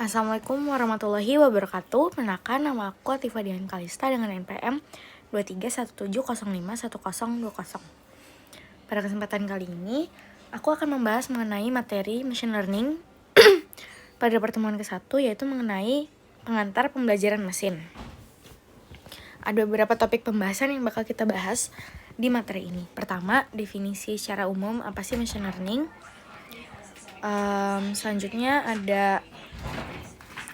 Assalamualaikum warahmatullahi wabarakatuh. Perkenalkan, nama aku Atifa Dian Kalista dengan NPM 2317051020. Pada kesempatan kali ini, aku akan membahas mengenai materi machine learning pada pertemuan ke-1, yaitu mengenai pengantar pembelajaran mesin. Ada beberapa topik pembahasan yang bakal kita bahas di materi ini. Pertama, definisi secara umum apa sih machine learning. Selanjutnya ada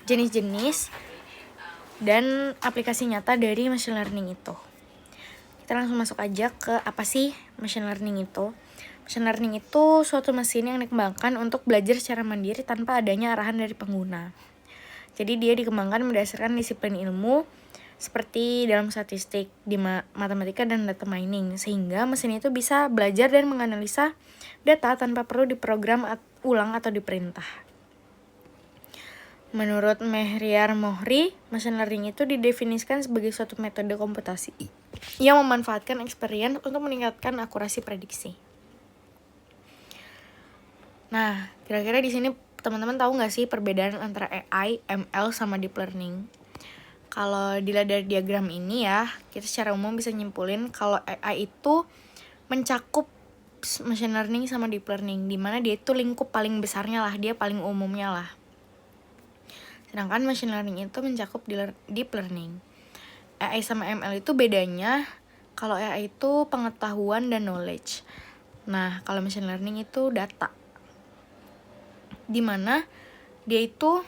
jenis-jenis dan aplikasi nyata dari machine learning itu. Kita langsung masuk aja ke apa sih machine learning itu. Machine learning itu suatu mesin yang dikembangkan untuk belajar secara mandiri tanpa adanya arahan dari pengguna. Jadi dia dikembangkan berdasarkan disiplin ilmu seperti dalam statistik, di matematika dan data mining, sehingga mesin itu bisa belajar dan menganalisa data tanpa perlu diprogram ulang atau diperintah. Menurut Mehriar Mohri, machine learning itu didefinisikan sebagai suatu metode komputasi yang memanfaatkan experience untuk meningkatkan akurasi prediksi. Nah, kira-kira di sini teman-teman tahu nggak sih perbedaan antara AI, ML, sama deep learning? Kalau dilihat dari diagram ini ya, kita secara umum bisa nyimpulin kalau AI itu mencakup machine learning sama deep learning, dimana dia itu lingkup paling besarnya lah, dia paling umumnya lah. Sedangkan machine learning itu mencakup deep learning. AI sama ML itu bedanya, kalau AI itu pengetahuan dan knowledge. Nah, kalau machine learning itu data. Dimana dia itu,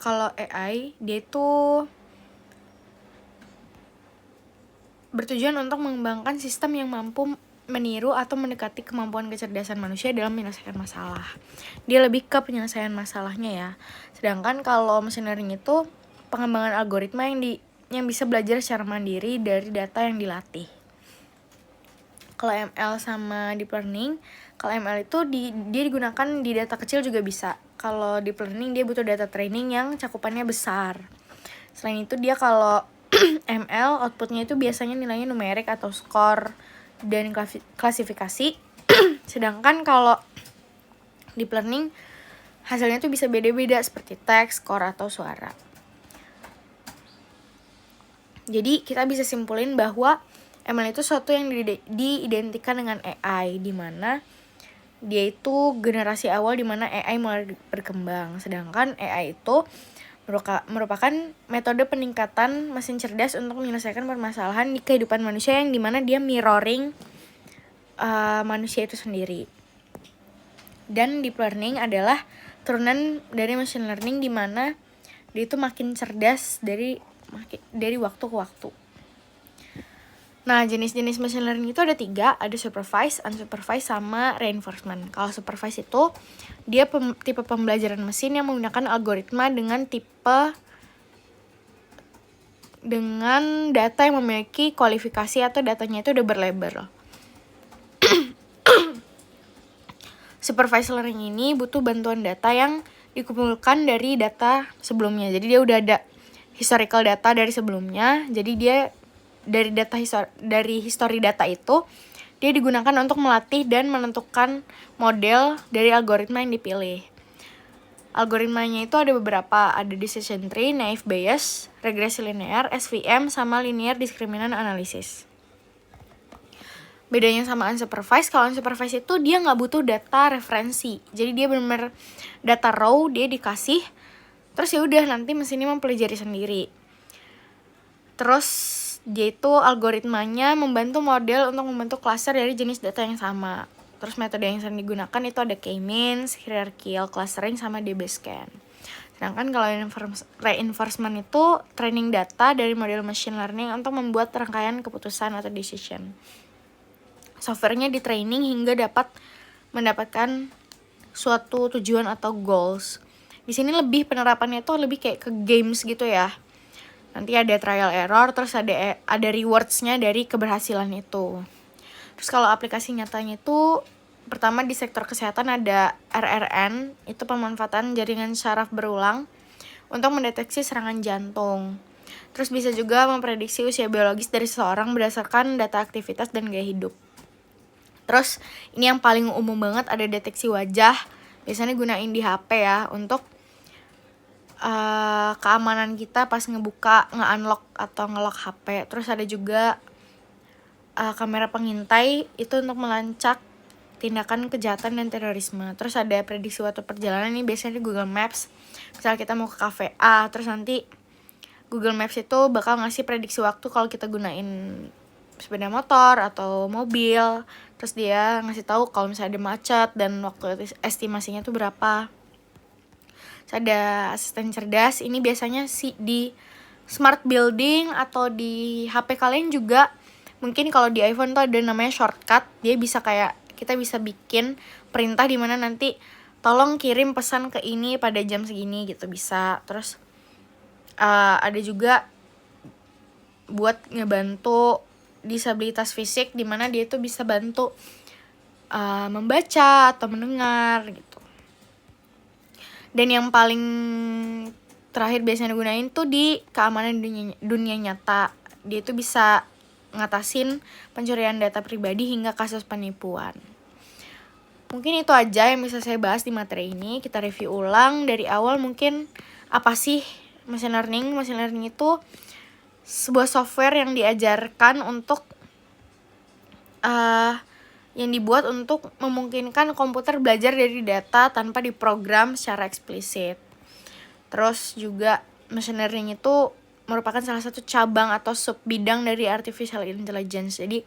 kalau AI, dia itu bertujuan untuk mengembangkan sistem yang mampu meniru atau mendekati kemampuan kecerdasan manusia dalam menyelesaikan masalah. Dia lebih ke penyelesaian masalahnya ya. Sedangkan kalau machine learning itu pengembangan algoritma yang bisa belajar secara mandiri dari data yang dilatih. Kalau ML sama deep learning, kalau ML itu dia digunakan di data kecil juga bisa. Kalau deep learning dia butuh data training yang cakupannya besar. Selain itu dia kalau ML outputnya itu biasanya nilainya numerik atau skor dan klasifikasi. Sedangkan kalau deep learning hasilnya tuh bisa beda-beda seperti teks, skor, atau suara. Jadi kita bisa simpulin bahwa ML itu suatu yang diidentikan dengan AI, di mana dia itu generasi awal di mana AI mulai berkembang. Sedangkan AI itu merupakan metode peningkatan mesin cerdas untuk menyelesaikan permasalahan di kehidupan manusia yang dimana dia mirroring manusia itu sendiri. Dan deep learning adalah turunan dari machine learning di mana dia itu makin cerdas dari waktu ke waktu. Nah, jenis-jenis machine learning itu ada 3, ada supervised, unsupervised, sama reinforcement. Kalau supervised itu dia tipe pembelajaran mesin yang menggunakan algoritma dengan data yang memiliki kualifikasi atau datanya itu udah berlabel. Supervised learning ini butuh bantuan data yang dikumpulkan dari data sebelumnya. Jadi dia udah ada historical data dari sebelumnya. Jadi dia dari history data itu dia digunakan untuk melatih dan menentukan model dari algoritma yang dipilih. Algoritmanya itu ada beberapa, ada decision tree, naive Bayes, regresi linear, SVM, sama linear discriminant analysis. Bedanya sama unsupervised, kalau unsupervised itu dia nggak butuh data referensi. Jadi dia benar-benar data raw, dia dikasih, terus ya udah nanti mesinnya mempelajari sendiri. Terus dia itu algoritmanya membantu model untuk membentuk klaster dari jenis data yang sama. Terus metode yang sering digunakan itu ada k-means, hierarchical clustering, sama DB-scan. Sedangkan kalau reinforcement itu training data dari model machine learning untuk membuat rangkaian keputusan atau decision. Softwarenya di training hingga dapat mendapatkan suatu tujuan atau goals. Di sini lebih penerapannya tuh lebih kayak ke games gitu ya. Nanti ada trial error, terus ada rewards-nya dari keberhasilan itu. Terus kalau aplikasi nyatanya itu, pertama di sektor kesehatan ada RRN, itu pemanfaatan jaringan syaraf berulang untuk mendeteksi serangan jantung. Terus bisa juga memprediksi usia biologis dari seseorang berdasarkan data aktivitas dan gaya hidup. Terus ini yang paling umum banget ada deteksi wajah, biasanya gunain di HP ya, untuk keamanan kita pas ngebuka, nge-unlock atau nge-lock HP. Terus ada juga kamera pengintai, itu untuk melacak tindakan kejahatan dan terorisme. Terus ada prediksi waktu perjalanan, ini biasanya di Google Maps. Misalnya kita mau ke cafe A, terus nanti Google Maps itu bakal ngasih prediksi waktu kalau kita gunain sepeda motor atau mobil. Terus dia ngasih tahu kalau misalnya ada macet dan waktu estimasinya tuh berapa. Terus ada asisten cerdas, ini biasanya di smart building atau di HP kalian juga. Mungkin kalau di iPhone tuh ada namanya shortcut, dia bisa kayak kita bisa bikin perintah di mana nanti tolong kirim pesan ke ini pada jam segini gitu, bisa. Terus ada juga buat ngebantu disabilitas fisik, di mana dia tuh bisa bantu membaca atau mendengar gitu. Dan yang paling terakhir biasanya digunain tuh di keamanan dunia nyata. Dia tuh bisa ngatasin pencurian data pribadi hingga kasus penipuan. Mungkin itu aja yang bisa saya bahas di materi ini. Kita review ulang dari awal, mungkin apa sih machine learning? Machine learning itu sebuah software yang diajarkan untuk yang dibuat untuk memungkinkan komputer belajar dari data tanpa diprogram secara eksplisit. Terus juga machine learning itu merupakan salah satu cabang atau sub bidang dari artificial intelligence. Jadi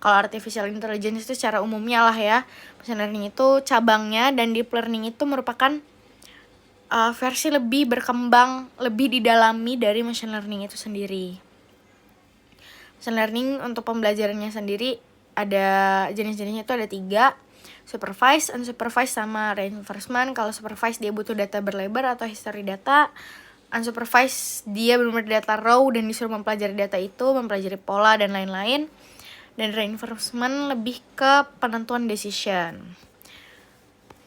kalau artificial intelligence itu secara umumnya lah ya, machine learning itu cabangnya, dan deep learning itu merupakan versi lebih berkembang, lebih didalami dari machine learning itu sendiri. Machine learning untuk pembelajarannya sendiri ada jenis-jenisnya itu ada 3, supervised, unsupervised, sama reinforcement. Kalau supervised dia butuh data berlebar atau history data. Unsupervised dia benar-benar data raw dan disuruh mempelajari data itu, mempelajari pola dan lain-lain. Dan reinforcement lebih ke penentuan decision.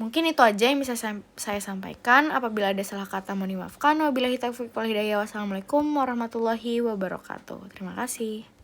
Mungkin itu aja yang bisa saya sampaikan. Apabila ada salah kata mohon dimaafkan. Wabillahi taufiq wal hidayah. Wassalamualaikum warahmatullahi wabarakatuh. Terima kasih.